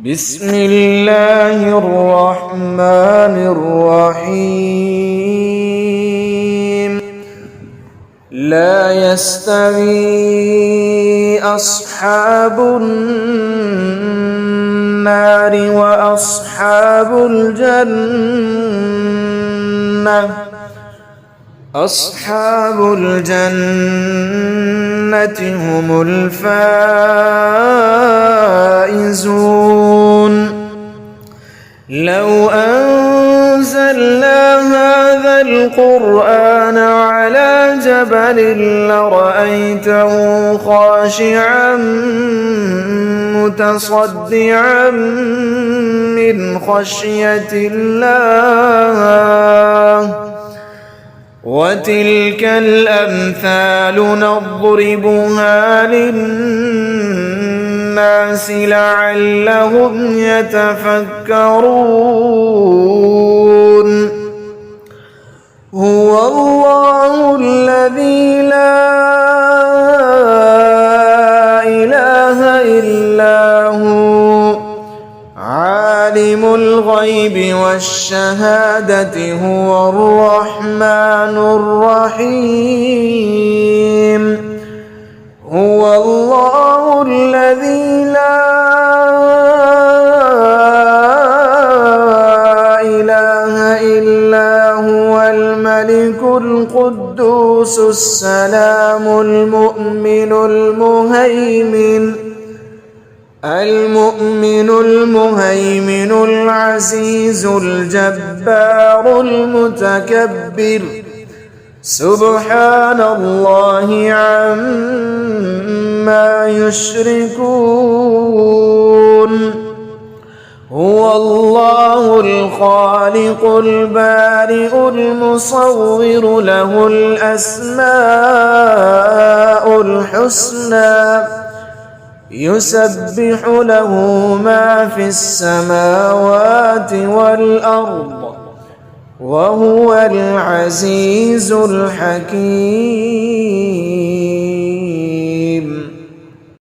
بسم الله الرحمن الرحيم. لا يستوي أصحاب النار وأصحاب الجنة. أصحاب الجنة هم الفائزون. لو أنزلنا هذا القرآن على جبل لرأيته خاشعا متصدعا من خشية الله. وتلك الأمثال نضربها للناس لعلهم يتفكرون. هو الله الذي لا إله إلا هو عالم الغيب والشهادة هو الرحمن الرحيم. هو الله الذي لا إله إلا هو الملك القدوس السلام المؤمن المهيمن العزيز الجبار المتكبر. سبحان الله عما يشركون. هو الله الخالق البارئ المصور له الأسماء الحسنى يسبح له ما في السماوات والأرض وهو العزيز الحكيم.